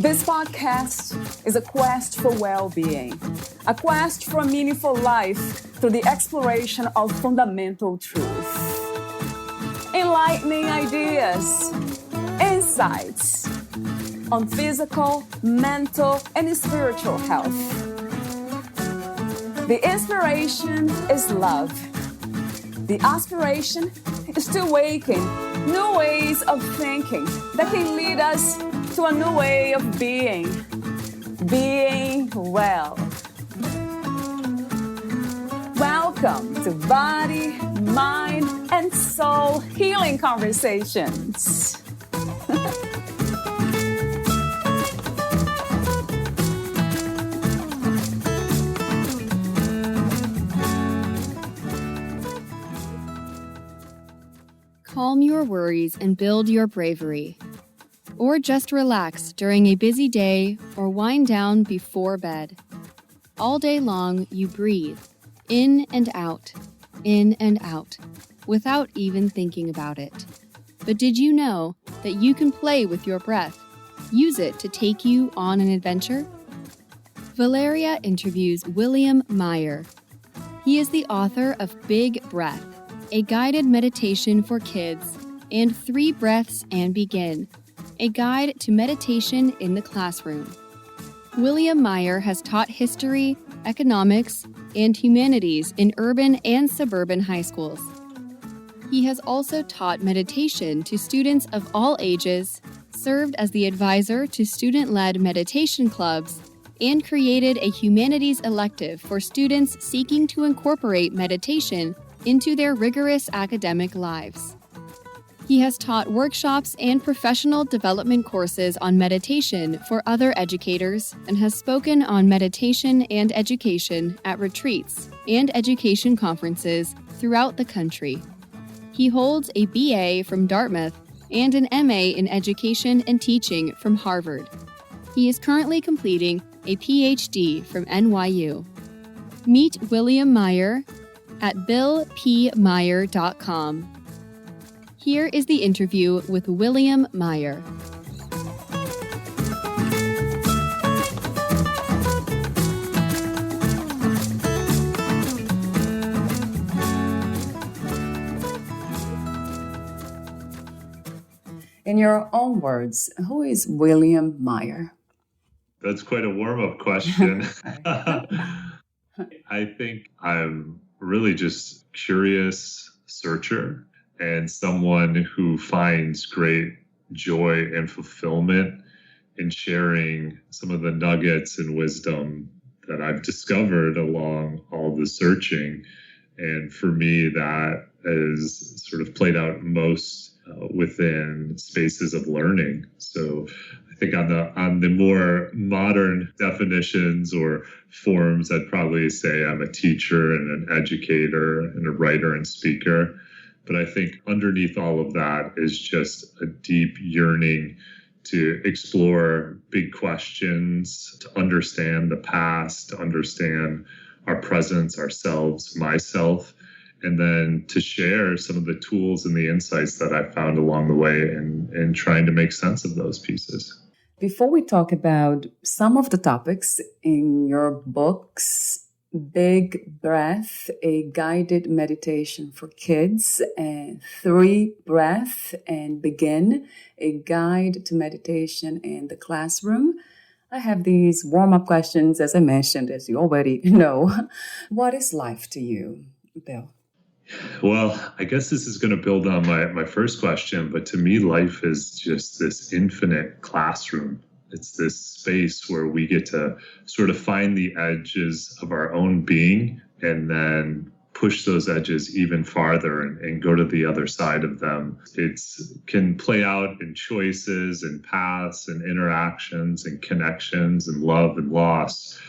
This podcast is a quest for well-being, a quest for a meaningful life through the exploration of fundamental truth. Enlightening ideas, insights on physical, mental, and spiritual health. The inspiration is love. The aspiration is to awaken new ways of thinking that can lead us to a new way of being well. Welcome to Body, Mind, and Soul Healing Conversations. Calm your worries and build your bravery. Or just relax during a busy day or wind down before bed. All day long, you breathe, in and out, without even thinking about it. But did you know that you can play with your breath? Use it to take you on an adventure? Valeria interviews William Meyer. He is the author of Big Breath, a guided meditation for kids, and 3 Breaths and Begin, a guide to meditation in the classroom. William Meyer has taught history, economics, and humanities in urban and suburban high schools. He has also taught meditation to students of all ages, served as the advisor to student-led meditation clubs, and created a humanities elective for students seeking to incorporate meditation into their rigorous academic lives. He has taught workshops and professional development courses on meditation for other educators and has spoken on meditation and education at retreats and education conferences throughout the country. He holds a BA from Dartmouth and an MA in Education and Teaching from Harvard. He is currently completing a PhD from NYU. Meet William Meyer at billpmeyer.com. Here is the interview with William Meyer. In your own words, who is William Meyer? That's quite a warm-up question. I think I'm really just curious searcher and someone who finds great joy and fulfillment in sharing some of the nuggets and wisdom that I've discovered along all the searching. And for me, that is sort of played out most within spaces of learning. So I think on the more modern definitions or forms, I'd probably say I'm a teacher and an educator and a writer and speaker. But I think underneath all of that is just a deep yearning to explore big questions, to understand the past, to understand our presence, ourselves, myself, and then to share some of the tools and the insights that I found along the way and trying to make sense of those pieces. Before we talk about some of the topics in your books, Big Breath, a guided meditation for kids, and 3 Breath and Begin, a guide to meditation in the classroom, I have these warm-up questions, as I mentioned, as you already know. What is life to you, Bill? Well, I guess this is going to build on my first question, but to me, life is just this infinite classroom. It's this space where we get to sort of find the edges of our own being and then push those edges even farther and go to the other side of them. It can play out in choices and paths and interactions and connections and love and loss.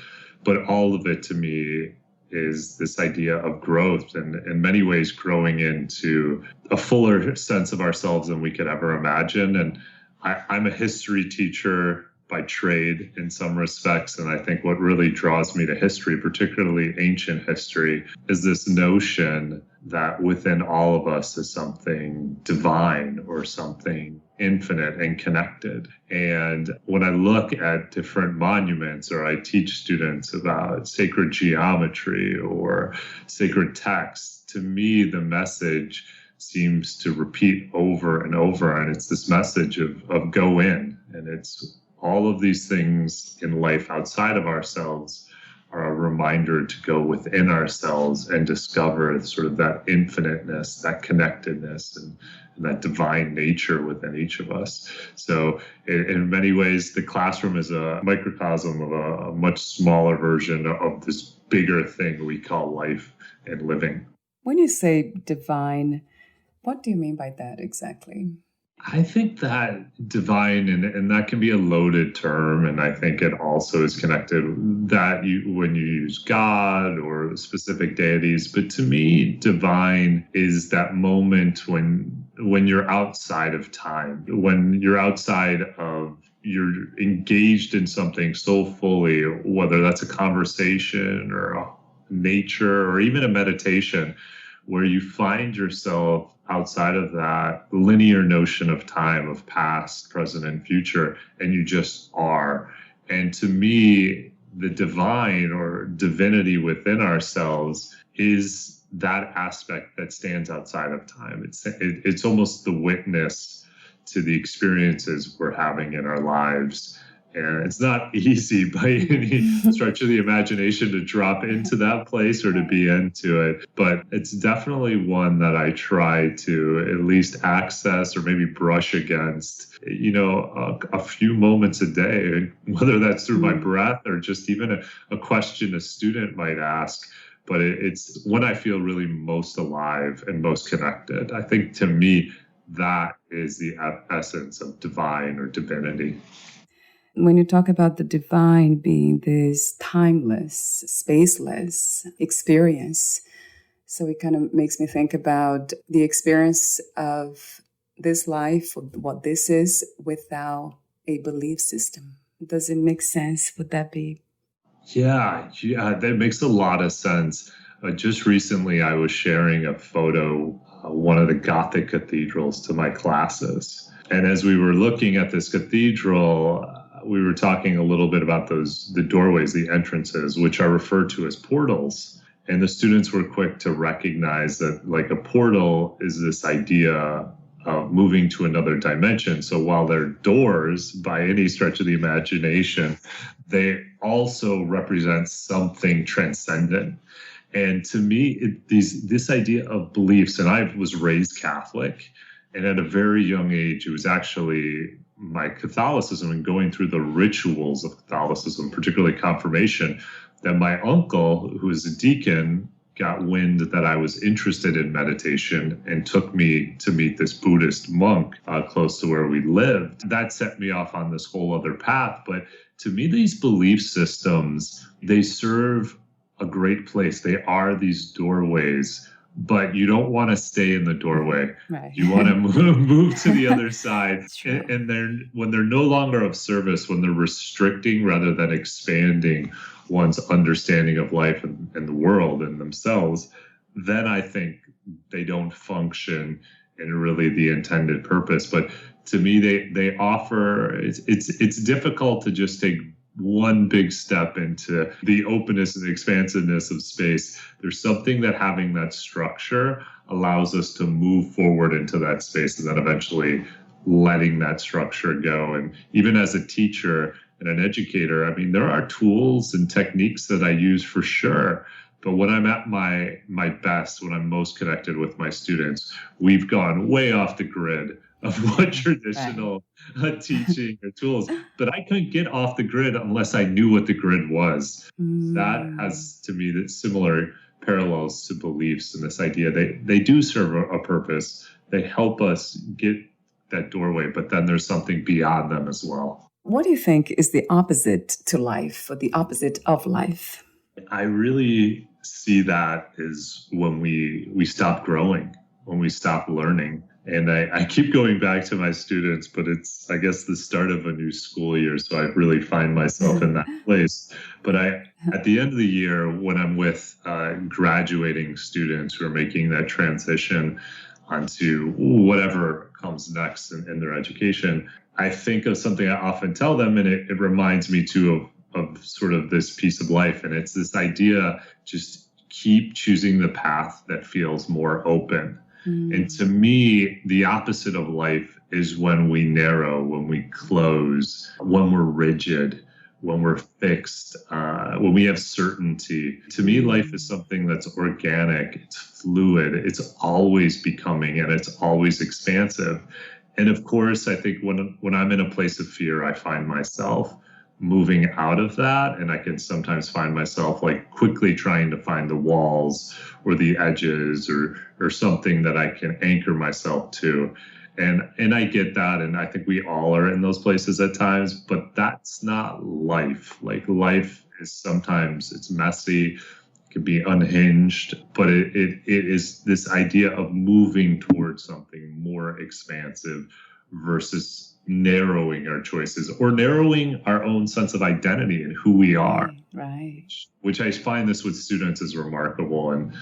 But all of it to me is this idea of growth and in many ways growing into a fuller sense of ourselves than we could ever imagine. And I'm a history teacher by trade in some respects. And I think what really draws me to history, particularly ancient history, is this notion that within all of us is something divine or something infinite and connected. And when I look at different monuments, or I teach students about sacred geometry or sacred texts, to me, the message seems to repeat over and over. And it's this message of go in. And it's all of these things in life outside of ourselves are a reminder to go within ourselves and discover sort of that infiniteness, that connectedness, and that divine nature within each of us. So in many ways, the classroom is a microcosm of a much smaller version of this bigger thing we call life and living. When you say divine, what do you mean by that exactly? I think that divine, and that can be a loaded term, and I think it also is connected that when you use God or specific deities. But to me, divine is that moment when you're outside of time, when you're engaged in something so fully, whether that's a conversation or a nature or even a meditation, where you find yourself outside of that linear notion of time, of past, present, and future, and you just are. And to me, the divine or divinity within ourselves is that aspect that stands outside of time. It's almost the witness to the experiences we're having in our lives. And it's not easy by any stretch of the imagination to drop into that place or to be into it. But it's definitely one that I try to at least access or maybe brush against, a few moments a day, whether that's through my breath or just even a question a student might ask. But it's when I feel really most alive and most connected. I think to me, that is the essence of divine or divinity. When you talk about the divine being this timeless, spaceless experience, so it kind of makes me think about the experience of this life, what this is, without a belief system. Does it make sense? Would that be? Yeah, that makes a lot of sense. Just recently, I was sharing a photo, one of the Gothic cathedrals, to my classes. And as we were looking at this cathedral, we were talking a little bit about the doorways, the entrances, which are referred to as portals. And the students were quick to recognize that like a portal is this idea of moving to another dimension. So while they're doors by any stretch of the imagination, they also represent something transcendent. And to me, this idea of beliefs, and I was raised Catholic, and at a very young age, it was actually my Catholicism and going through the rituals of Catholicism, particularly confirmation, that my uncle, who is a deacon, got wind that I was interested in meditation and took me to meet this Buddhist monk close to where we lived. That set me off on this whole other path. But to me, these belief systems, they serve a great place. They are these doorways, but you don't want to stay in the doorway. Right. You want to move to the other side. And when they're no longer of service, when they're restricting rather than expanding one's understanding of life and the world and themselves, then I think they don't function in really the intended purpose. But to me, they offer, it's difficult to just take one big step into the openness and the expansiveness of space. There's something that having that structure allows us to move forward into that space and then eventually letting that structure go. And even as a teacher and an educator, I mean, there are tools and techniques that I use for sure. But when I'm at my best, when I'm most connected with my students, we've gone way off the grid of what traditional teaching or tools. But I couldn't get off the grid unless I knew what the grid was. That has, to me, that similar parallels to beliefs and this idea. They do serve a purpose. They help us get that doorway, but then there's something beyond them as well. What do you think is the opposite to life, or the opposite of life? I really see that as when we stop growing. when we stop learning. And I keep going back to my students, but it's, I guess, the start of a new school year. So I really find myself in that place. But at the end of the year, when I'm with graduating students who are making that transition onto whatever comes next in their education, I think of something I often tell them, and it reminds me too of sort of this piece of life. And it's this idea, just keep choosing the path that feels more open. And to me, the opposite of life is when we narrow, when we close, when we're rigid, when we're fixed, when we have certainty. To me, life is something that's organic, it's fluid, it's always becoming, and it's always expansive. And of course, I think when I'm in a place of fear, I find myself moving out of that. And I can sometimes find myself like quickly trying to find the walls or the edges or something that I can anchor myself to. And I get that. And I think we all are in those places at times, but that's not life. Like life is sometimes it's messy, it can be unhinged, but it is this idea of moving towards something more expansive versus narrowing our choices or narrowing our own sense of identity and who we are. Right. Which I find this with students is remarkable. And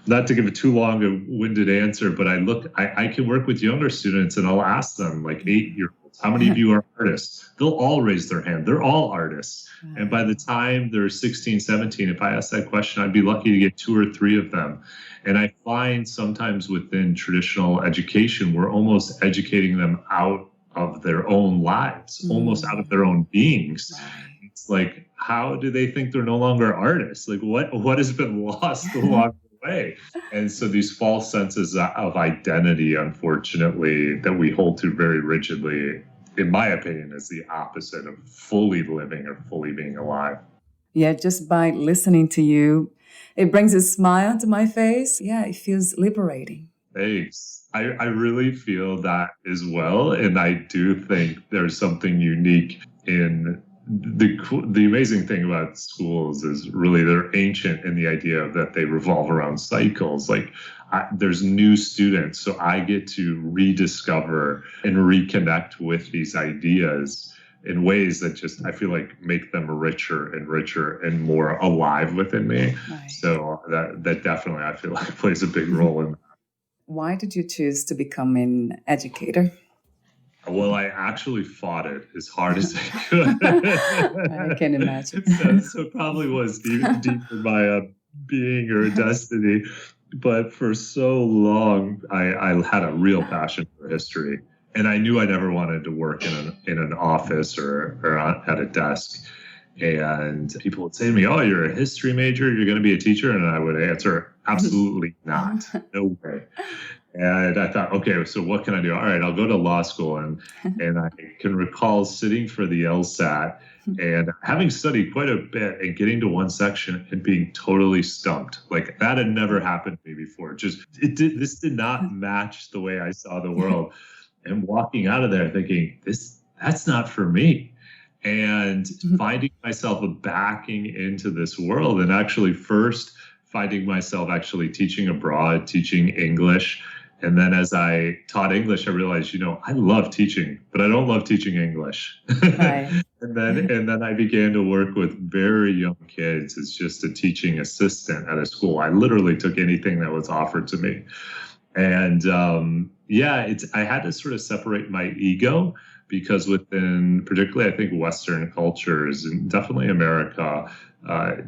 not to give a too long a winded answer, but I can work with younger students and I'll ask them, like 8-year-olds, how many of you are artists? They'll all raise their hand. They're all artists. Right. And by the time they're 16, 17, if I ask that question, I'd be lucky to get 2 or 3 of them. And I find sometimes within traditional education, we're almost educating them out of their own lives, almost out of their own beings. Right. It's like, how do they think they're no longer artists? Like what has been lost along the way? And so these false senses of identity, unfortunately, that we hold to very rigidly, in my opinion, is the opposite of fully living or fully being alive. Yeah, just by listening to you, it brings a smile to my face. Yeah, it feels liberating. Thanks. I really feel that as well. And I do think there's something unique in the amazing thing about schools is really they're ancient in the idea that they revolve around cycles. Like there's new students, so I get to rediscover and reconnect with these ideas in ways that just, I feel like, make them richer and more alive within me. Right. So that definitely, I feel like, plays a big role in that. Why did you choose to become an educator? Well, I actually fought it as hard as I could. I can imagine. So it probably was deep in my being or destiny. But for so long, I had a real passion for history. And I knew I never wanted to work in an office or at a desk. And people would say to me, oh, you're a history major, you're going to be a teacher? And I would answer, absolutely not. No way. And I thought, okay, so what can I do? All right, I'll go to law school. And I can recall sitting for the LSAT and having studied quite a bit and getting to one section and being totally stumped. Like that had never happened to me before. This did not match the way I saw the world. And walking out of there thinking, that's not for me. And finding myself backing into this world and actually first finding myself actually teaching abroad, teaching English. And then as I taught English, I realized, I love teaching, but I don't love teaching English. Right. and then I began to work with very young kids as just a teaching assistant at a school. I literally took anything that was offered to me. And I had to sort of separate my ego because within particularly, I think, Western cultures and definitely America,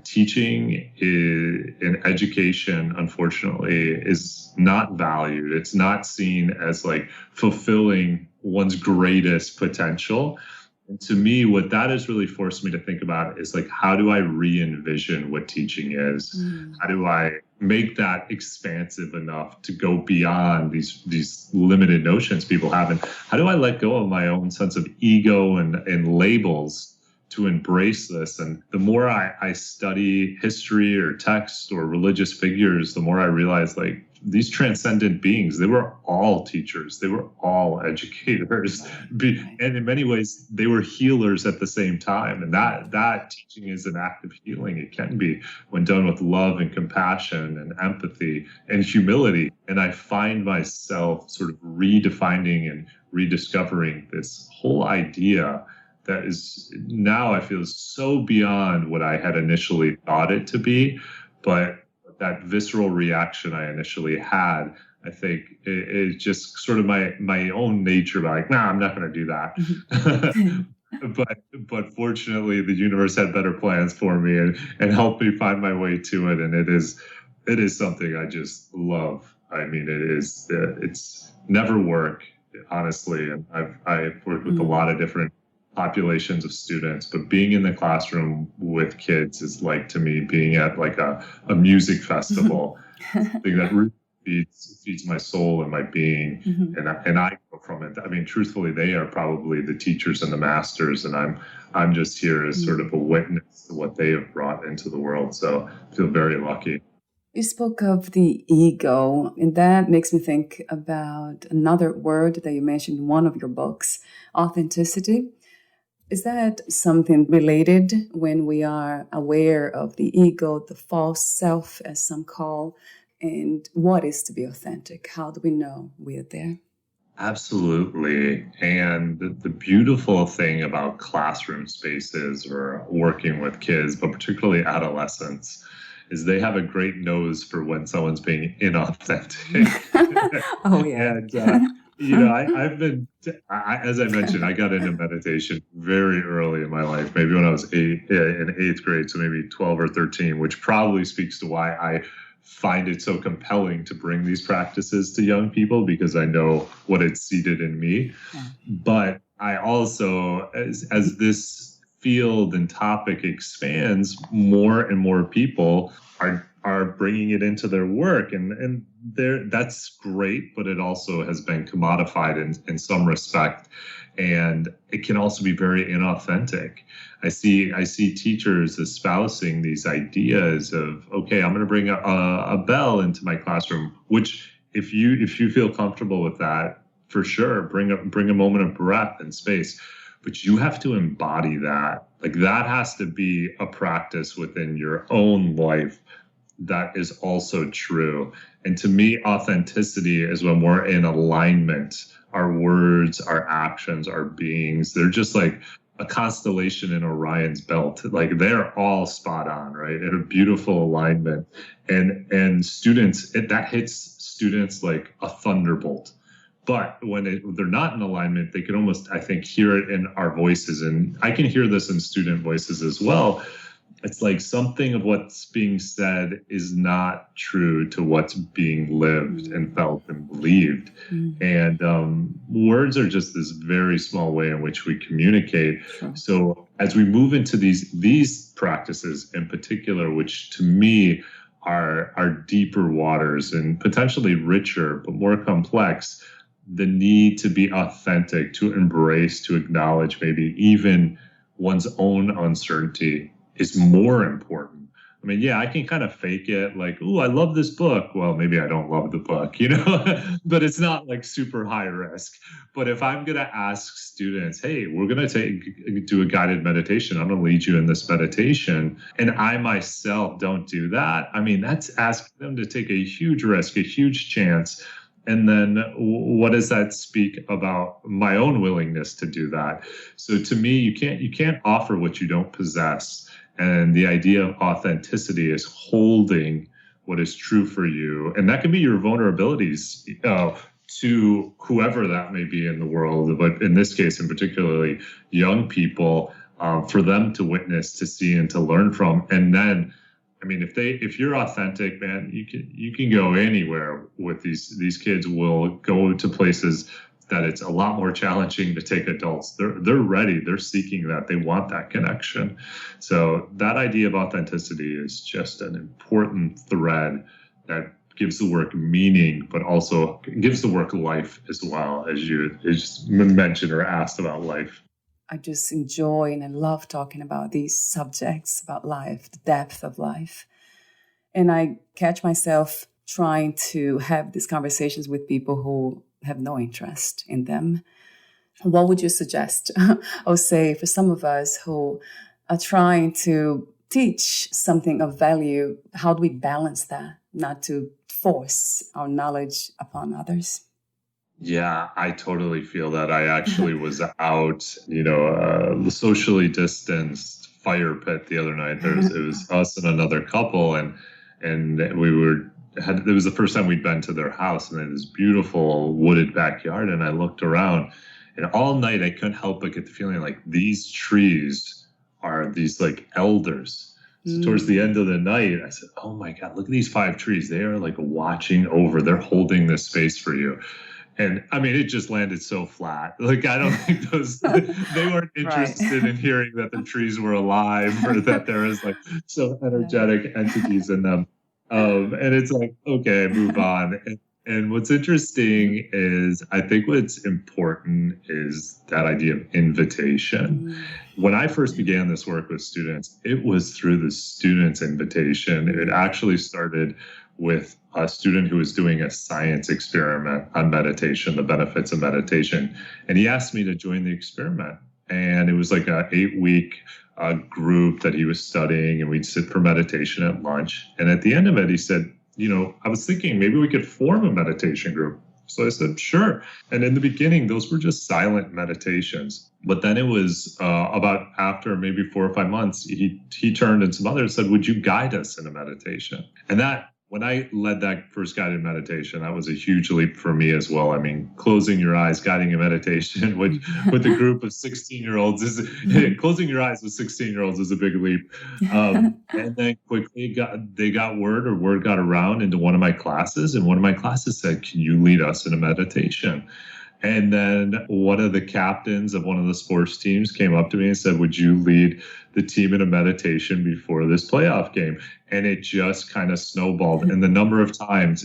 teaching in education, unfortunately, is not valued. It's not seen as like fulfilling one's greatest potential. And to me, what that has really forced me to think about is like, how do I re-envision what teaching is? How do I make that expansive enough to go beyond these limited notions people have? And how do I let go of my own sense of ego and labels to embrace this? And the more I study history or text or religious figures, the more I realize like these transcendent beings. They were all teachers. They were all educators. And in many ways, they were healers at the same time. And that teaching is an act of healing. It can be, when done with love and compassion and empathy and humility. And I find myself sort of redefining and rediscovering this whole idea that is now, I feel, so beyond what I had initially thought it to be. But that visceral reaction I initially had, I think, is just sort of my own nature. Like, nah, I'm not going to do that. But fortunately, the universe had better plans for me and helped me find my way to it. And it is something I just love. I mean, it's never work, honestly. And I've worked with a lot of different populations of students, but being in the classroom with kids is like, to me, being at like a music festival. Something that really feeds my soul and my being, and I go from it. I mean, truthfully, they are probably the teachers and the masters, and I'm just here as sort of a witness to what they have brought into the world. So I feel very lucky. You spoke of the ego, and that makes me think about another word that you mentioned in one of your books, authenticity. Is that something related when we are aware of the ego, the false self, as some call, and what is to be authentic? How do we know we are there? Absolutely. And the beautiful thing about classroom spaces or working with kids, but particularly adolescents, is they have a great nose for when someone's being inauthentic. Oh, yeah. And, I've been, as I mentioned, I got into meditation very early in my life, maybe when I was in 8th grade, so maybe 12 or 13, which probably speaks to why I find it so compelling to bring these practices to young people, because I know what it's seeded in me. Yeah. But I also, as this field and topic expands, more and more people are bringing it into their work, and that's great, but it also has been commodified in some respect, and it can also be very inauthentic. I see teachers espousing these ideas of, okay, I'm going to bring a bell into my classroom, which if you feel comfortable with that, for sure, bring a moment of breath and space. But you have to embody that. Like, that has to be a practice within your own life that is also true. And to me, authenticity is when we're in alignment. Our words, our actions, our beings, they're just like a constellation in Orion's belt. Like, they're all spot on, right? In a beautiful alignment. And students, that hits students like a thunderbolt. But when they're not in alignment, they can almost, I think, hear it in our voices. And I can hear this in student voices as well. It's like something of what's being said is not true to what's being lived and felt and believed. And words are just this very small way in which we communicate. Sure. So as we move into these practices in particular, which to me are deeper waters and potentially richer, but more complex, the need to be authentic, to embrace, to acknowledge maybe even one's own uncertainty is more important. I mean, yeah, I can kind of fake it like, ooh, I love this book. Well, maybe I don't love the book, but it's not like super high risk. But if I'm going to ask students, hey, we're going to do a guided meditation, I'm going to lead you in this meditation, and I myself don't do that, I mean, that's asking them to take a huge risk, a huge chance. And then what does that speak about my own willingness to do that? So to me, you can't offer what you don't possess. And the idea of authenticity is holding what is true for you. And that can be your vulnerabilities to whoever that may be in the world. But in this case, in particularly young people, for them to witness, to see, and to learn from. And then, I mean, if you're authentic, man, you can go anywhere with these kids. Will go to places that it's a lot more challenging to take adults. They're ready. They're seeking that. They want that connection. So that idea of authenticity is just an important thread that gives the work meaning, but also gives the work life as well, as you mentioned or asked about life. I just enjoy and I love talking about these subjects, about life, the depth of life. And I catch myself trying to have these conversations with people who have no interest in them. What would you suggest? Or say for some of us who are trying to teach something of value, how do we balance that, not to force our knowledge upon others? Yeah, I totally feel that. I actually was out, socially distanced fire pit the other night. It was us and another couple, and it was the first time we'd been to their house, and they had this beautiful wooded backyard. And I looked around, and all night I couldn't help but get the feeling like these trees are these like elders. So towards the end of the night, I said, "Oh my God, look at these 5 trees. They are like watching over. They're holding this space for you." And I mean, it just landed so flat. Like, I don't think they weren't interested in hearing that the trees were alive or that there is like some energetic entities in them. And it's like, okay, move on. And what's interesting is I think what's important is that idea of invitation. When I first began this work with students, it was through the students' invitation. It actually started with a student who was doing a science experiment on meditation, the benefits of meditation. And he asked me to join the experiment. And it was like an 8-week group that he was studying, and we'd sit for meditation at lunch. And at the end of it, he said, I was thinking maybe we could form a meditation group. So I said, sure. And in the beginning, those were just silent meditations. But then it was about after maybe 4 or 5 months, he turned and some others said, would you guide us in a meditation? And that, when I led that first guided meditation, that was a huge leap for me as well. I mean, closing your eyes, guiding a meditation with a group of 16-year-olds closing your eyes with 16-year-olds is a big leap. And then quickly word got around into one of my classes, and one of my classes said, "Can you lead us in a meditation?" And then one of the captains of one of the sports teams came up to me and said, "Would you lead the team in a meditation before this playoff game?" And it just kind of snowballed. And the number of times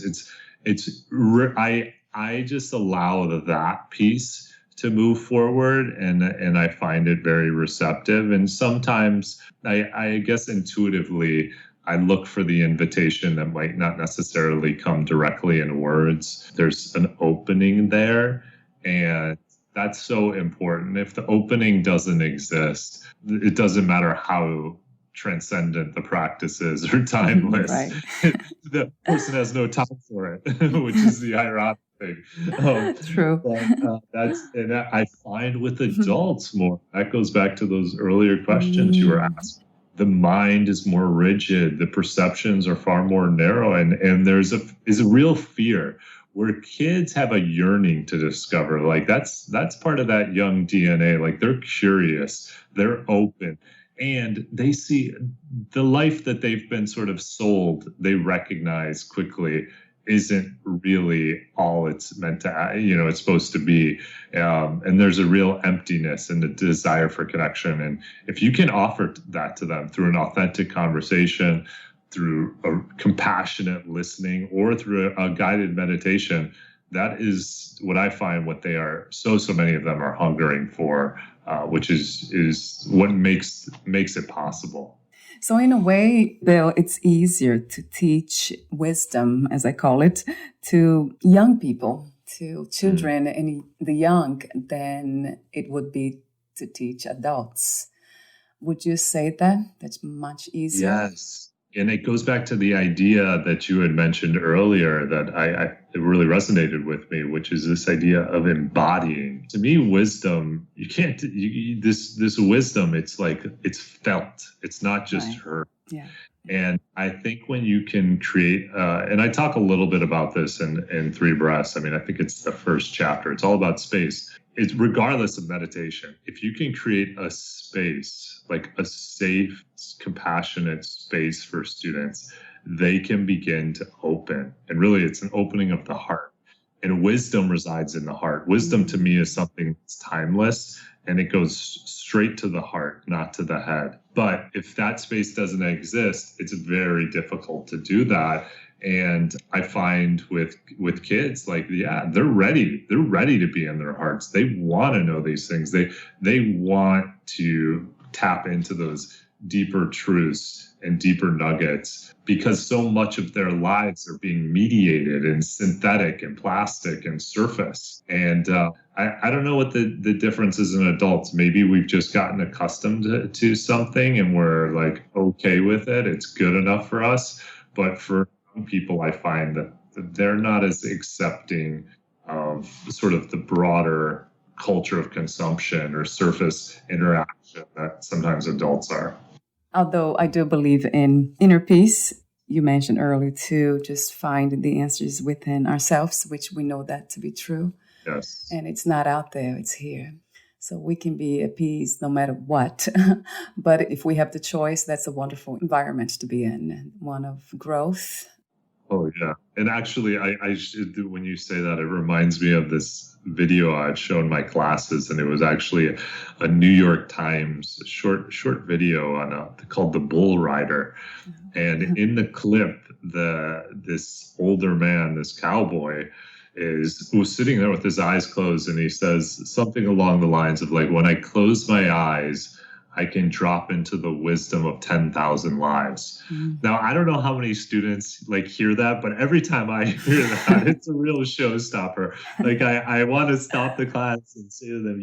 I just allow that piece to move forward, and I find it very receptive. And sometimes I guess intuitively, I look for the invitation that might not necessarily come directly in words. There's an opening there. And that's so important. If the opening doesn't exist, it doesn't matter how transcendent the practice is or timeless. Right. The person has no time for it, which is the ironic thing. True. And I find with adults more, that goes back to those earlier questions you were asking. The mind is more rigid. The perceptions are far more narrow. And there's a real fear where kids have a yearning to discover. Like that's part of that young DNA. Like they're curious, they're open, and they see the life that they've been sort of sold, they recognize quickly isn't really all it's meant to, it's supposed to be. And there's a real emptiness and a desire for connection. And if you can offer that to them through an authentic conversation, through a compassionate listening, or through a guided meditation, that is what I find what they are, so many of them are hungering for, which is what makes it possible. So in a way, Bill, it's easier to teach wisdom, as I call it, to young people, to children and the young, than it would be to teach adults. Would you say that? That's much easier? Yes. And it goes back to the idea that you had mentioned earlier that it really resonated with me, which is this idea of embodying. To me, wisdom, this wisdom, it's like, it's felt. It's not just heard. Yeah. And I think when you can create, and I talk a little bit about this in 3 Breaths. I mean, I think it's the first chapter. It's all about space. It's regardless of meditation. If you can create a space, like a safe, compassionate space for students, they can begin to open. And really, it's an opening of the heart. And wisdom resides in the heart. Wisdom to me is something that's timeless, and it goes straight to the heart, not to the head. But if that space doesn't exist, it's very difficult to do that. And I find with kids, like, they're ready. They're ready to be in their hearts. They want to know these things. They want to tap into those deeper truths and deeper nuggets, because so much of their lives are being mediated in synthetic and plastic and surface. And I don't know what the difference is in adults. Maybe we've just gotten accustomed to something and we're like okay with it. It's good enough for us. But for young people, I find that they're not as accepting of sort of the broader culture of consumption or surface interaction that sometimes adults are. Although I do believe in inner peace, you mentioned earlier too, just find the answers within ourselves, which we know that to be true. Yes. And it's not out there, it's here. So we can be appeased no matter what. But if we have the choice, that's a wonderful environment to be in, one of growth. Oh, yeah. And actually, I should, when you say that, it reminds me of this video I've shown my classes, and it was actually a New York Times short video on called The Bull Rider. And in the clip, this older man, this cowboy, was sitting there with his eyes closed, and he says something along the lines of like, when I close my eyes, I can drop into the wisdom of 10,000 lives. Now, I don't know how many students like hear that, but every time I hear that, it's a real showstopper. Like I want to stop the class and say to them,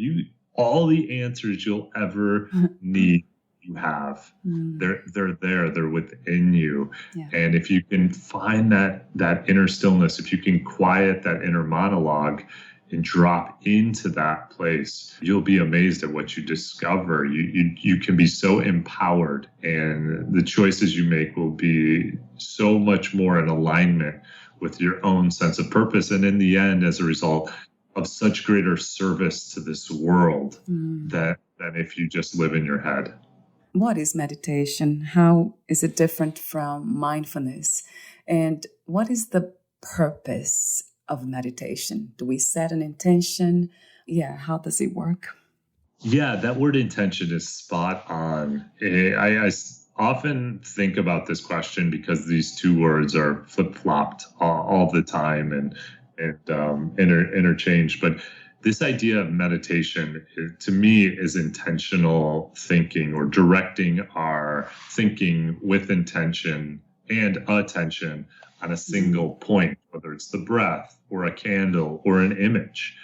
all the answers you'll ever need, you have. They're there, they're within you. Yeah. And if you can find that inner stillness, if you can quiet that inner monologue and drop into that place, you'll be amazed at what you discover. You can be so empowered, and the choices you make will be so much more in alignment with your own sense of purpose. And in the end, as a result of such greater service to this world than if you just live in your head. What is meditation? How is it different from mindfulness? And what is the purpose of meditation? Do we set an intention? Yeah, how does it work? Yeah, that word intention is spot on. I often think about this question because these two words are flip-flopped all the time and interchanged. But this idea of meditation, to me, is intentional thinking, or directing our thinking with intention and attention on a single point, whether it's the breath or a candle or an image,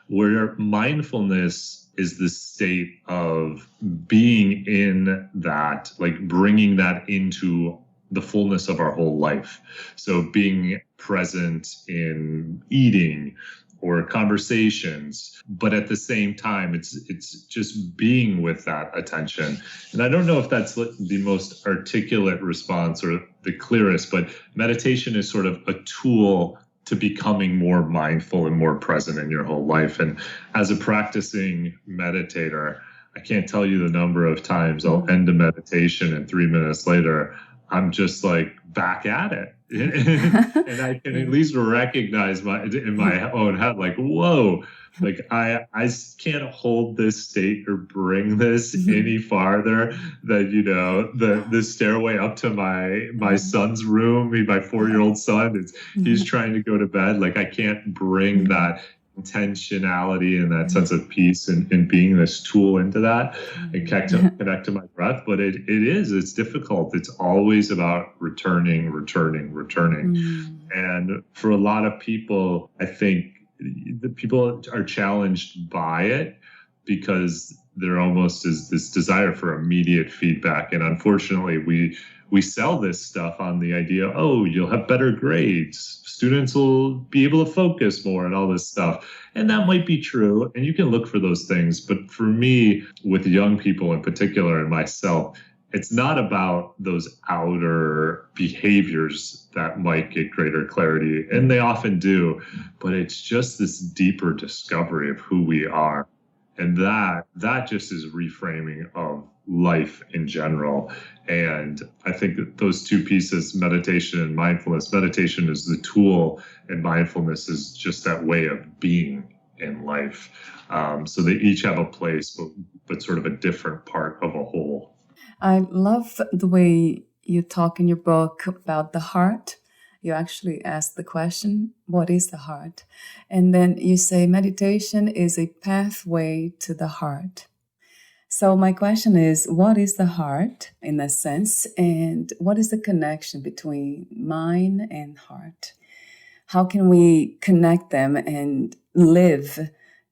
where mindfulness is the state of being in that, like bringing that into the fullness of our whole life. So being present in eating or conversations, but at the same time, it's just being with that attention. And I don't know if that's the most articulate response or the clearest, but meditation is sort of a tool to becoming more mindful and more present in your whole life. And as a practicing meditator, I can't tell you the number of times I'll end a meditation and 3 minutes later, I'm just like back at it. And I can at least recognize in my own head, like, whoa, like I can't hold this state or bring this any farther than, the stairway up to my son's room. My 4-year-old son, he's trying to go to bed. Like I can't bring that intentionality and that sense of peace and being this tool into that and connect to my breath. But it's difficult. It's always about returning. And for a lot of people, I think the people are challenged by it because there almost is this desire for immediate feedback. And unfortunately, we sell this stuff on the idea, oh, you'll have better grades, students will be able to focus more and all this stuff. And that might be true. And you can look for those things. But for me, with young people in particular and myself, it's not about those outer behaviors that might get greater clarity. And they often do. But it's just this deeper discovery of who we are. And that just is reframing of life in general. And I think that those two pieces, meditation and mindfulness, meditation is the tool and mindfulness is just that way of being in life. So they each have a place, but sort of a different part of a whole. I love the way you talk in your book about the heart. You actually ask the question, what is the heart? And then you say meditation is a pathway to the heart. So my question is, what is the heart in that sense? And what is the connection between mind and heart? How can we connect them and live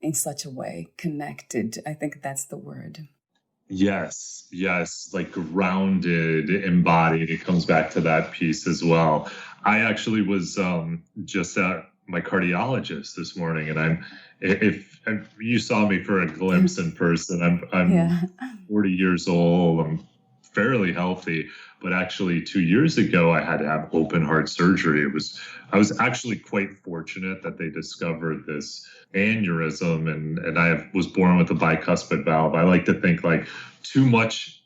in such a way, connected? I think that's the word. Yes, like grounded, embodied. It comes back to that piece as well. I actually was just at my cardiologist this morning, and if you saw me for a glimpse in person, I'm Yeah. 40 years old. I'm fairly healthy, but actually 2 years ago I had to have open heart surgery. I was actually quite fortunate that they discovered this aneurysm, and was born with a bicuspid valve. I like to think like too much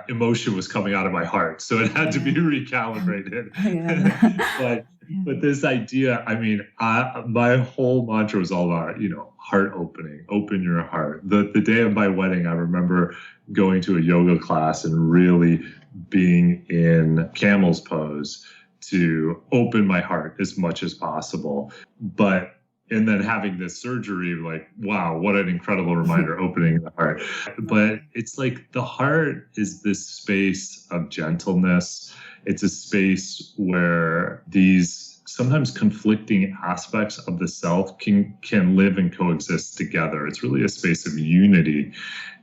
emotion was coming out of my heart, so it had to be recalibrated. Yeah. But this idea, I mean, my whole mantra was all about, heart opening, open your heart. The day of my wedding, I remember going to a yoga class and really being in camel's pose to open my heart as much as possible. And then having this surgery, like, wow, what an incredible reminder, opening the heart. But it's like the heart is this space of gentleness. It's a space where these sometimes conflicting aspects of the self can live and coexist together. It's really a space of unity.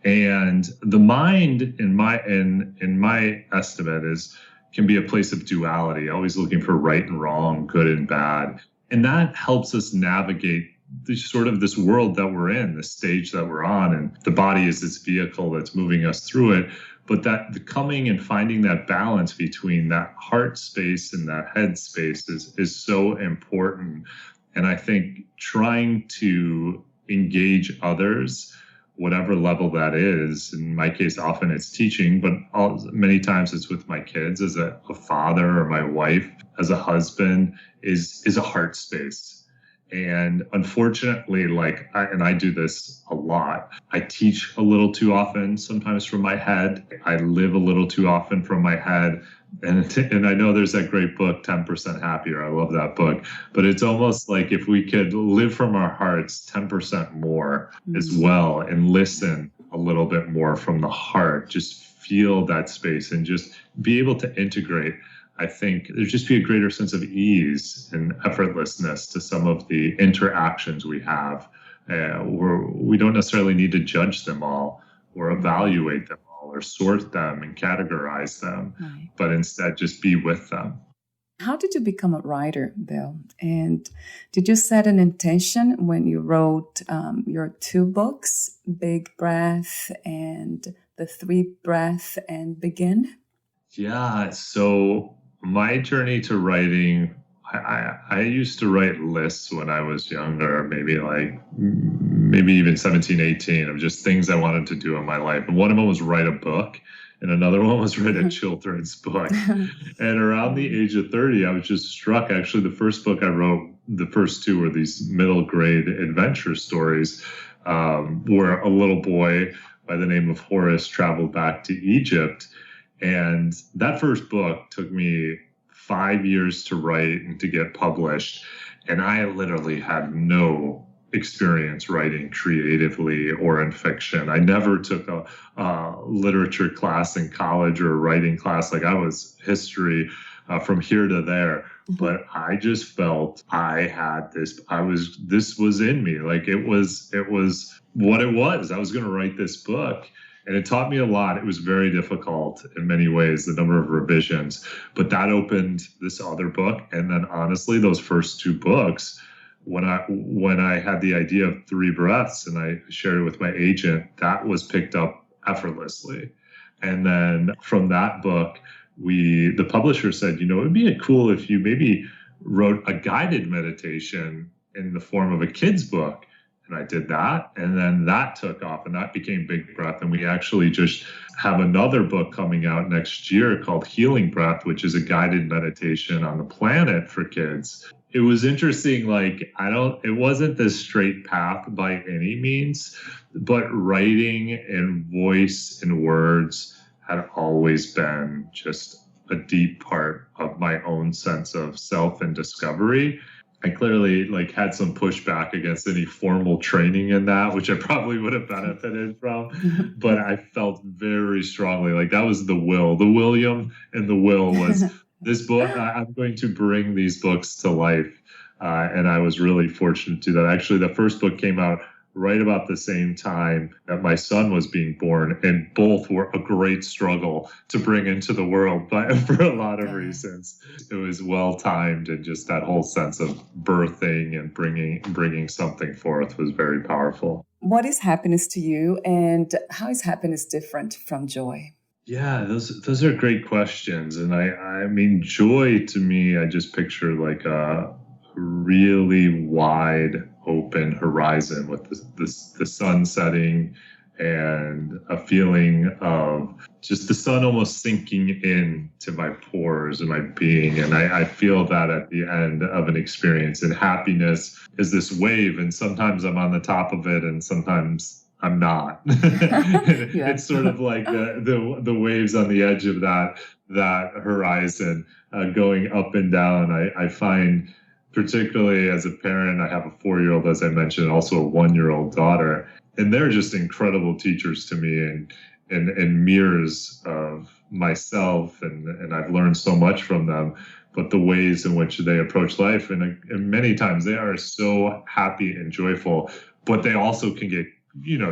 And the mind, in my estimate, can be a place of duality, always looking for right and wrong, good and bad. And that helps us navigate this world that we're in, the stage that we're on. And the body is this vehicle that's moving us through it. But that the coming and finding that balance between that heart space and that head space is so important. And I think trying to engage others, whatever level that is, in my case, often it's teaching, but many times it's with my kids as a father, or my wife as a husband, is a heart space. And unfortunately, I do this a lot. I teach a little too often, sometimes from my head. I live a little too often from my head. And I know there's that great book, 10% Happier. I love that book. But it's almost like if we could live from our hearts 10% more as well, and listen a little bit more from the heart, just feel that space and just be able to integrate. I think there'd just be a greater sense of ease and effortlessness to some of the interactions we have, where we don't necessarily need to judge them all or evaluate them all or sort them and categorize them, right, but instead just be with them. How did you become a writer, Bill? And did you set an intention when you wrote your two books, Big Breath and The Three Breath and Begin? Yeah, so my journey to writing, I used to write lists when I was younger, maybe even 17, 18, of just things I wanted to do in my life. And one of them was write a book, and another one was write a children's book. And around the age of 30, I was just struck. Actually, the first book I wrote, the first two were these middle grade adventure stories, where a little boy by the name of Horace traveled back to Egypt. And that first book took me 5 years to write and to get published. And I literally had no experience writing creatively or in fiction. I never took a literature class in college or a writing class. Like, I was history from here to there. But I just felt I had this was in me. Like, it was what it was. I was going to write this book. And it taught me a lot. It was very difficult in many ways, the number of revisions, but that opened this other book. And then honestly, those first two books, when I had the idea of Three Breaths and I shared it with my agent, that was picked up effortlessly. And then from that book, the publisher said, it'd be cool if you maybe wrote a guided meditation in the form of a kid's book. And I did that, and then that took off, and that became Big Breath. And we actually just have another book coming out next year called Healing Breath, which is a guided meditation on the planet for kids. It was interesting, it wasn't this straight path by any means, but writing and voice and words had always been just a deep part of my own sense of self and discovery. I clearly like had some pushback against any formal training in that, which I probably would have benefited from. But I felt very strongly like that was the will. The William and the will was this book. I'm going to bring these books to life. And I was really fortunate to do that. Actually, the first book came out right about the same time that my son was being born, and both were a great struggle to bring into the world, but for a lot of reasons. It was well timed, and just that whole sense of birthing and bringing something forth was very powerful. What is happiness to you, and how is happiness different from joy? Yeah, those are great questions. And I mean, joy to me, I just picture like a really wide open horizon with the sun setting and a feeling of just the sun almost sinking in to my pores and my being. And I feel that at the end of an experience. And happiness is this wave, and sometimes I'm on the top of it and sometimes I'm not. It's sort of like the waves on the edge of that horizon, going up and down. I find, particularly as a parent, I have a 4-year-old, as I mentioned, also a 1-year-old daughter, and they're just incredible teachers to me and mirrors of myself, and I've learned so much from them. But the ways in which they approach life, and many times they are so happy and joyful, but they also can get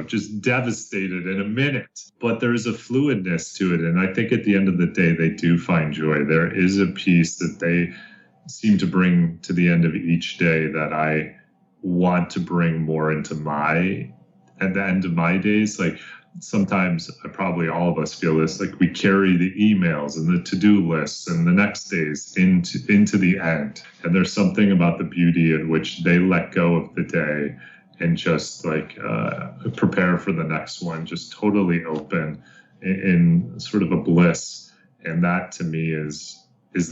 just devastated in a minute. But there's a fluidness to it, and I think at the end of the day, they do find joy. There is a peace that they seem to bring to the end of each day that I want to bring more into at the end of my days. Like sometimes, probably all of us feel this, like we carry the emails and the to-do lists and the next days into the end. And there's something about the beauty in which they let go of the day and just like prepare for the next one, just totally open in sort of a bliss. And that to me is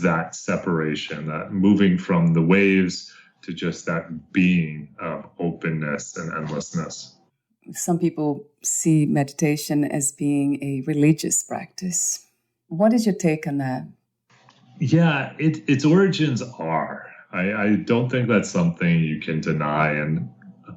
that separation, that moving from the waves to just that being of openness and endlessness. Some people see meditation as being a religious practice. What is your take on that? Yeah, its origins are. I don't think that's something you can deny. And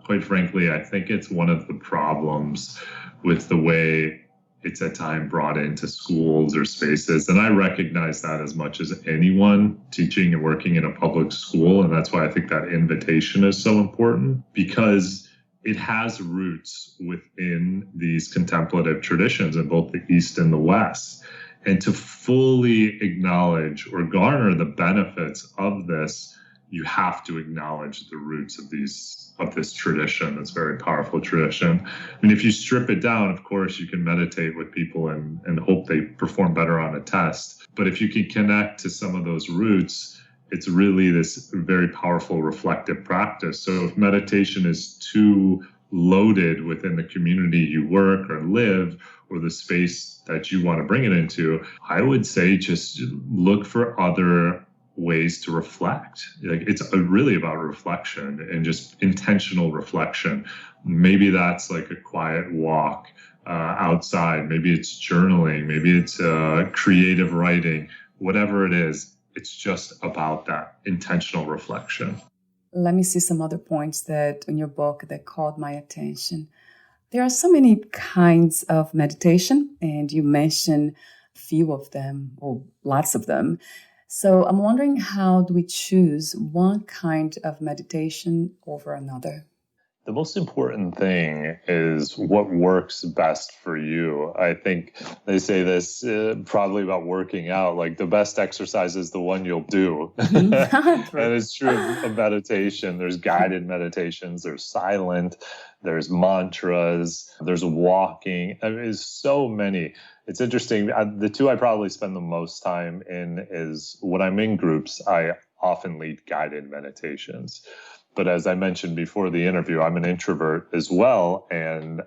quite frankly, I think it's one of the problems with the way it's at times brought into schools or spaces. And I recognize that as much as anyone teaching and working in a public school. And that's why I think that invitation is so important, because it has roots within these contemplative traditions in both the East and the West. And to fully acknowledge or garner the benefits of this, you have to acknowledge the roots of this tradition, this very powerful tradition. I mean, if you strip it down, of course, you can meditate with people and hope they perform better on a test. But if you can connect to some of those roots, it's really this very powerful reflective practice. So if meditation is too loaded within the community you work or live, or the space that you want to bring it into, I would say just look for other ways to reflect. Like it's really about reflection and just intentional reflection. Maybe that's like a quiet walk outside. Maybe it's journaling. Maybe it's creative writing. Whatever it is, it's just about that intentional reflection. Let me see some other points that in your book that caught my attention. There are so many kinds of meditation, and you mention a few of them, or lots of them. So I'm wondering, how do we choose one kind of meditation over another? The most important thing is what works best for you. I think they say this probably about working out, like the best exercise is the one you'll do. And it's true of meditation. There's guided meditations, there's silent, there's mantras, there's walking. I mean, there's so many. It's interesting. The two I probably spend the most time in is when I'm in groups, I often lead guided meditations. But as I mentioned before the interview, I'm an introvert as well. And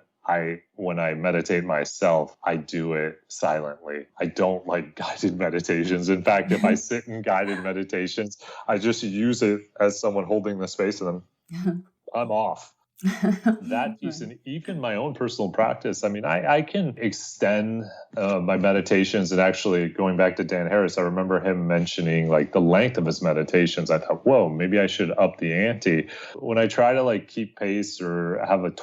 when I meditate myself, I do it silently. I don't like guided meditations. In fact, if I sit in guided meditations, I just use it as someone holding the space and then I'm off. That piece, Right. and even my own personal practice. I mean, I can extend my meditations, and actually going back to Dan Harris, I remember him mentioning like the length of his meditations. I thought, whoa, maybe I should up the ante. When I try to like keep pace or have a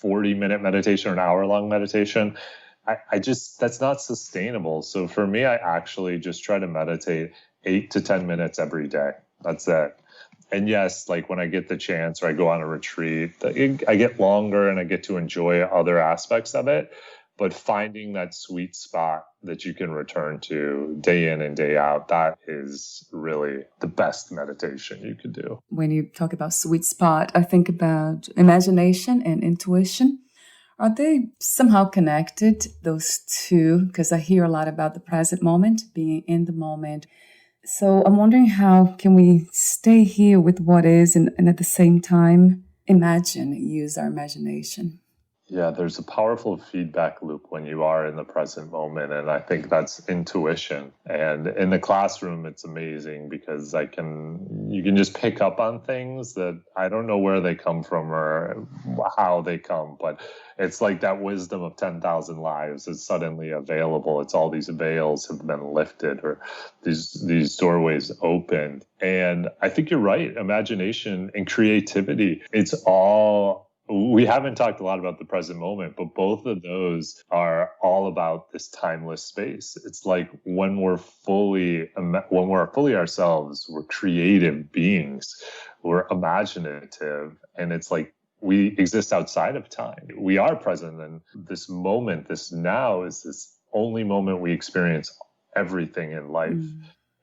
40-minute meditation or an hour-long meditation, I just, that's not sustainable. So for me, I actually just try to meditate 8 to 10 minutes every day. That's it. And yes, like when I get the chance or I go on a retreat, I get longer and I get to enjoy other aspects of it. But finding that sweet spot that you can return to day in and day out, that is really the best meditation you could do. When you talk about sweet spot, I think about imagination and intuition. Are they somehow connected, those two? Because I hear a lot about the present moment, being in the moment. So I'm wondering, how can we stay here with what is and at the same time use our imagination? Yeah, there's a powerful feedback loop when you are in the present moment. And I think that's intuition. And in the classroom, it's amazing because you can just pick up on things that I don't know where they come from or how they come, but it's like that wisdom of 10,000 lives is suddenly available. It's all these veils have been lifted or these doorways opened. And I think you're right. Imagination and creativity, it's all, we haven't talked a lot about the present moment, but both of those are all about this timeless space. It's like when we're fully ourselves, we're creative beings, we're imaginative, and it's like we exist outside of time. We are present, and this moment, this now, is this only moment we experience everything in life.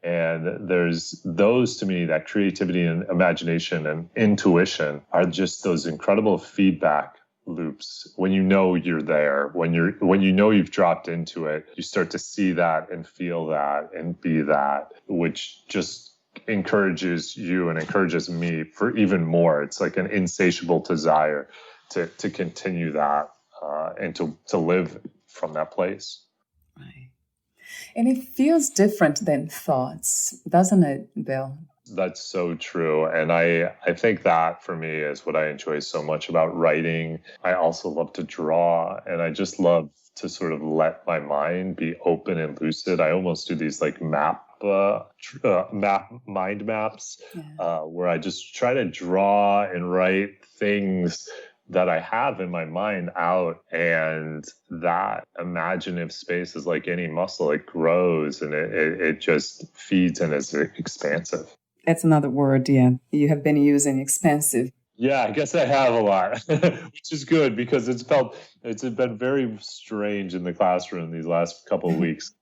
And there's those, to me, that creativity and imagination and intuition are just those incredible feedback loops. When you know you're there, when you know you've dropped into it, you start to see that and feel that and be that, which just encourages you and encourages me for even more. It's like an insatiable desire to continue that and to live from that place. Right. And it feels different than thoughts, doesn't it, Bill? That's so true. And I think that for me is what I enjoy so much about writing. I also love to draw, and I just love to sort of let my mind be open and lucid. I almost do these like mind maps, where I just try to draw and write things that I have in my mind out, and that imaginative space is like any muscle. It grows and it just feeds and is expansive. That's another word, yeah. You have been using expansive. Yeah, I guess I have a lot, which is good because it's been very strange in the classroom these last couple of weeks.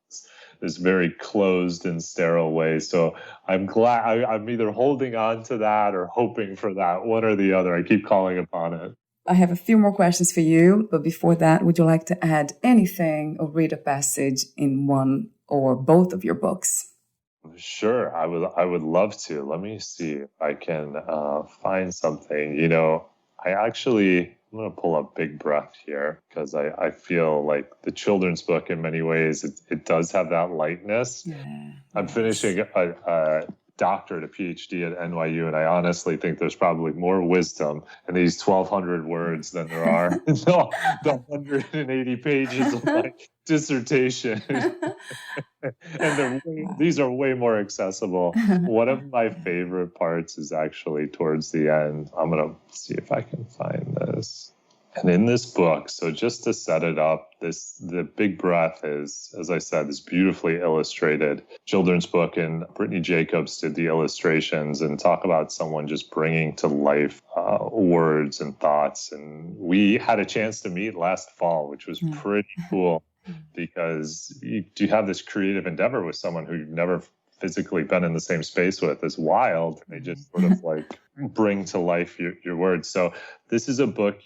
This very closed and sterile way. So I'm glad I'm either holding on to that or hoping for that, one or the other. I keep calling upon it. I have a few more questions for you, but before that, would you like to add anything or read a passage in one or both of your books? Sure, I would love to. Let me see if I can find something. I'm going to pull up Big Breath here because I feel like the children's book, in many ways, it does have that lightness. Yeah, I'm finishing a doctorate, a PhD at NYU, and I honestly think there's probably more wisdom in these 1,200 words than there are in the 180 pages of my dissertation. And these are way more accessible. One of my favorite parts is actually towards the end. I'm going to see if I can find this. And in this book, so just to set it up, the Big Breath is, as I said, this beautifully illustrated children's book, and Brittany Jacobs did the illustrations and talk about someone just bringing to life words and thoughts. And we had a chance to meet last fall, which was pretty cool because you have this creative endeavor with someone who you've never physically been in the same space with. Is wild. They just sort of like bring to life your words. So this is a book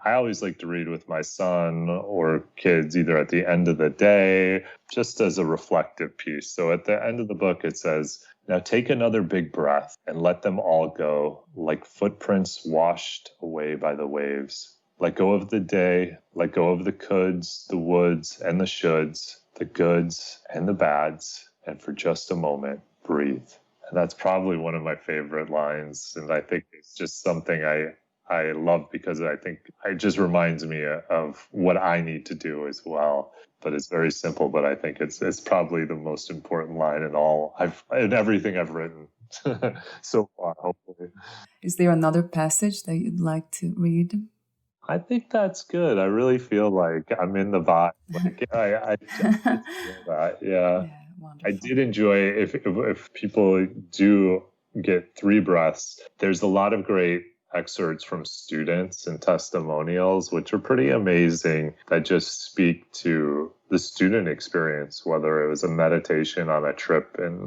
I always like to read with my son or kids, either at the end of the day, just as a reflective piece. So at the end of the book, it says, "Now take another big breath and let them all go, like footprints washed away by the waves. Let go of the day, let go of the coulds, the woulds, and the shoulds, the goods and the bads, and for just a moment, breathe." And that's probably one of my favorite lines. And I think it's just something I love because I think it just reminds me of what I need to do as well. But it's very simple, but I think it's probably the most important line in everything I've written so far, hopefully. Is there another passage that you'd like to read? I think that's good. I really feel like I'm in the vibe. Like I feel that. Yeah. Yeah, I wonderful. did enjoy if people do get 3 breaths, there's a lot of great excerpts from students and testimonials, which are pretty amazing, that just speak to the student experience, whether it was a meditation on a trip in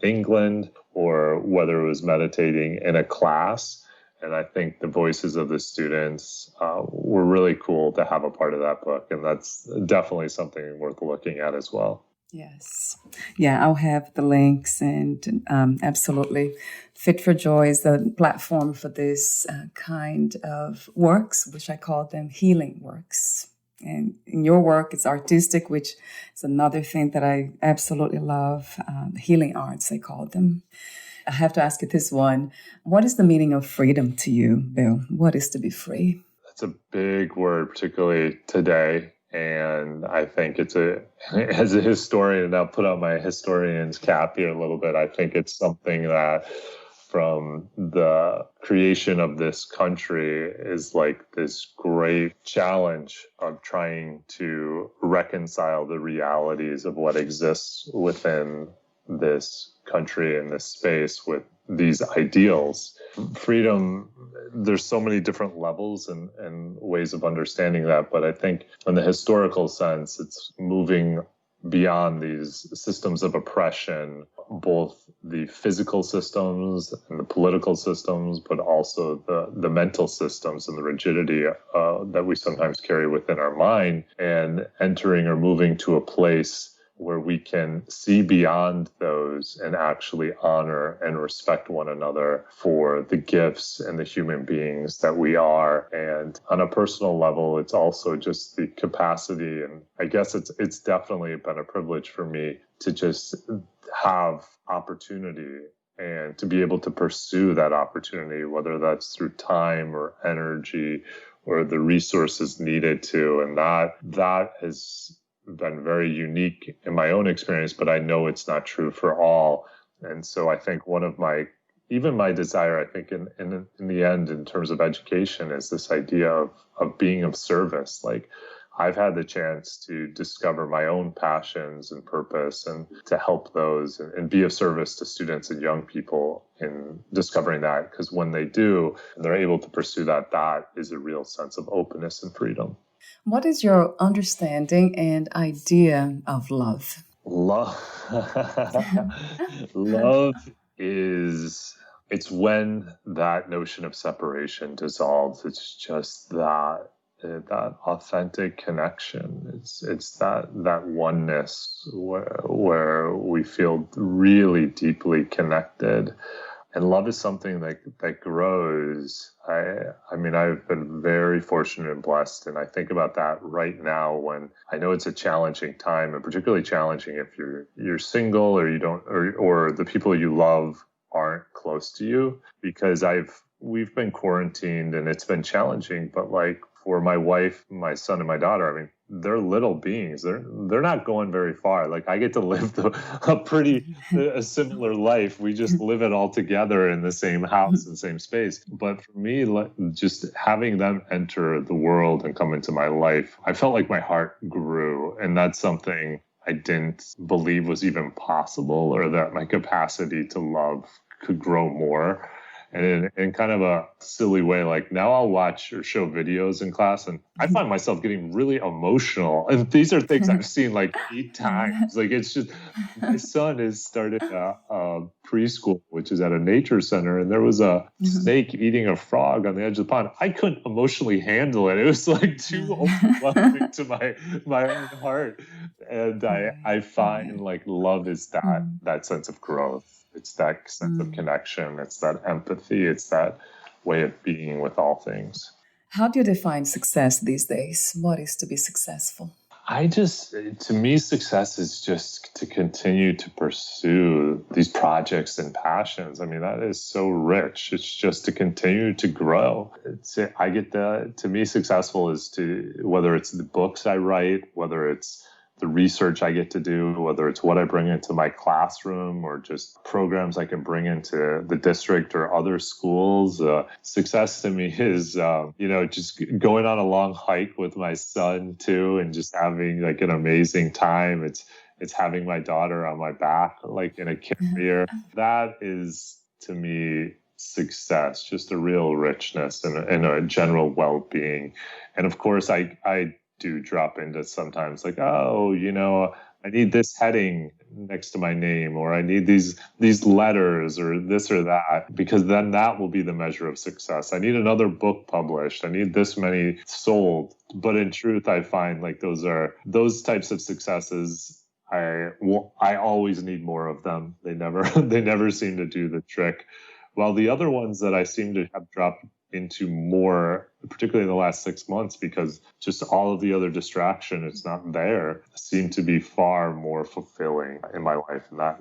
England or whether it was meditating in a class. And I think the voices of the students were really cool to have a part of that book. And that's definitely something worth looking at as well. Yes. Yeah, I'll have the links, and absolutely. Fit for Joy is the platform for this kind of works, which I call them healing works. And in your work, it's artistic, which is another thing that I absolutely love. Healing arts, they call them. I have to ask you this one. What is the meaning of freedom to you, Bill? What is to be free? That's a big word, particularly today. And I think as a historian, and I'll put on my historian's cap here a little bit, I think it's something that from the creation of this country is like this great challenge of trying to reconcile the realities of what exists within this country and this space with these ideals. Freedom, there's so many different levels and ways of understanding that, but I think in the historical sense, it's moving beyond these systems of oppression, both the physical systems and the political systems, but also the mental systems and the rigidity that we sometimes carry within our mind, and entering or moving to a place where we can see beyond those and actually honor and respect one another for the gifts and the human beings that we are. And on a personal level, it's also just the capacity. And I guess it's definitely been a privilege for me to just have opportunity and to be able to pursue that opportunity, whether that's through time or energy or the resources needed to. And that has been very unique in my own experience, but I know it's not true for all. And so I think one of my desire, I think in the end, in terms of education, is this idea of being of service. Like, I've had the chance to discover my own passions and purpose and to help those and be of service to students and young people in discovering that. Because when they do, and they're able to pursue that, that is a real sense of openness and freedom. What is your understanding and idea of love? Love it's when that notion of separation dissolves. It's just that authentic connection. It's that oneness where we feel really deeply connected. And love is something that grows. I mean, I've been very fortunate and blessed. And I think about that right now when I know it's a challenging time, and particularly challenging if you're single or you don't, or the people you love aren't close to you, because we've been quarantined and it's been challenging. But like for my wife, my son, and my daughter, I mean, they're little beings. They're not going very far. Like, I get to live a similar life. We just live it all together in the same house and same space. But for me, just having them enter the world and come into my life, I felt like my heart grew. And that's something I didn't believe was even possible, or that my capacity to love could grow more. And in kind of a silly way, like now I'll watch or show videos in class and I find myself getting really emotional. And these are things I've seen like 8 times. Like, it's just, my son has started a preschool, which is at a nature center. And there was a snake eating a frog on the edge of the pond. I couldn't emotionally handle it. It was like too overwhelming to my own heart. And I find like love is that sense of growth. It's that sense of connection. It's that empathy. It's that way of being with all things. How do you define success these days? What is to be successful? To me, success is just to continue to pursue these projects and passions. I mean, that is so rich. It's just to continue to grow. To me, successful is whether it's the books I write, whether it's the research I get to do, whether it's what I bring into my classroom or just programs I can bring into the district or other schools. Success to me is, just going on a long hike with my son too, and just having like an amazing time. It's having my daughter on my back, like in a carrier. That is to me success, just a real richness and a general well-being. And of course, I do drop into sometimes like, I need this heading next to my name, or I need these letters or this or that, because then that will be the measure of success. I need another book published. I need this many sold. But in truth, I find like those types of successes. I always need more of them. They never seem to do the trick. While the other ones that I seem to have dropped into more, particularly in the last 6 months, because just all of the other distraction, it's not there, seem to be far more fulfilling in my life. And that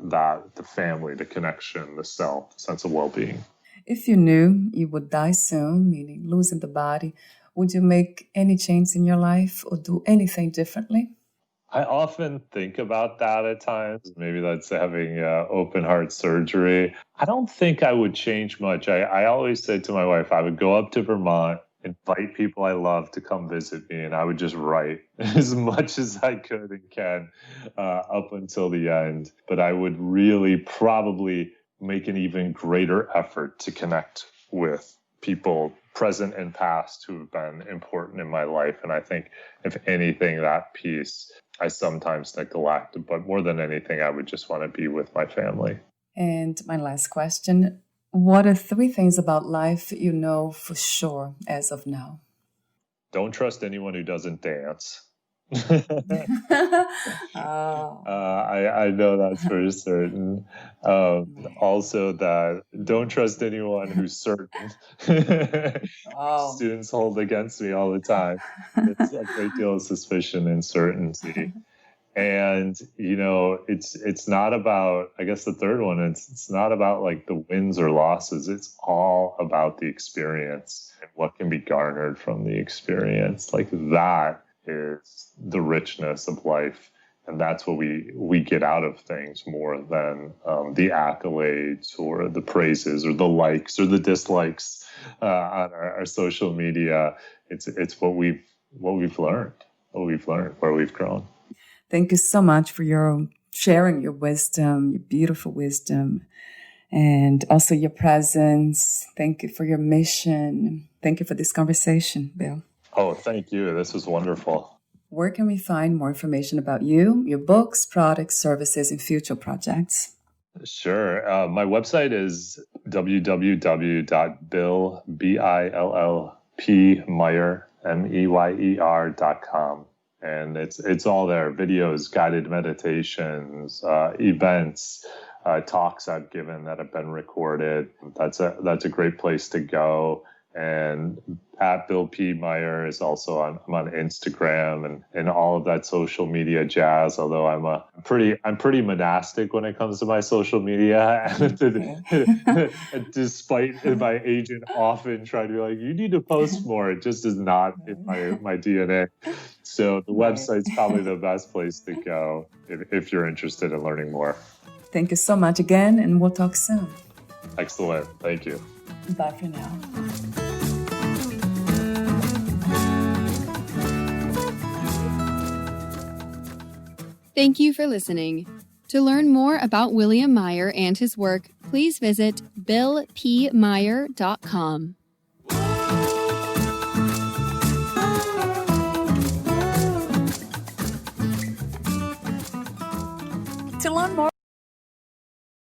the family, the connection, the self, the sense of well-being. If you knew you would die soon, meaning losing the body, would you make any change in your life or do anything differently? I often think about that at times. Maybe that's having open heart surgery. I don't think I would change much. I always say to my wife, I would go up to Vermont, invite people I love to come visit me, and I would just write as much as I could and can up until the end. But I would really probably make an even greater effort to connect with people present and past who have been important in my life. And I think, if anything, that piece I sometimes neglect, but more than anything, I would just want to be with my family. And my last question, what are 3 things about life you know for sure as of now? Don't trust anyone who doesn't dance. I know that's for certain. Also, that don't trust anyone who's certain. Students hold against me all the time. It's a great deal of suspicion and certainty. And, it's not about, I guess the third one, it's not about like the wins or losses. It's all about the experience and what can be garnered from the experience. Like that is the richness of life. And that's what we get out of things more than the accolades or the praises or the likes or the dislikes on our social media. It's what we've learned, where we've grown. Thank you so much for your sharing your wisdom, your beautiful wisdom, and also your presence. Thank you for your mission. Thank you for this conversation, Bill. Oh, thank you. This was wonderful. Where can we find more information about you, your books, products, services, and future projects? Sure. My website is www.billmeyer.com. And it's all there: videos, guided meditations, events, talks I've given that have been recorded. That's a great place to go. And at Bill P. Meyer is also I'm on Instagram and all of that social media jazz. Although I'm pretty monastic when it comes to my social media, despite my agent often trying to be like, you need to post more. It just is not in my DNA. So the website's probably the best place to go if you're interested in learning more. Thank you so much again, and we'll talk soon. Excellent. Thank you. Bye for now. Thank you for listening. To learn more about William Meyer and his work, please visit billpmeyer.com. To learn more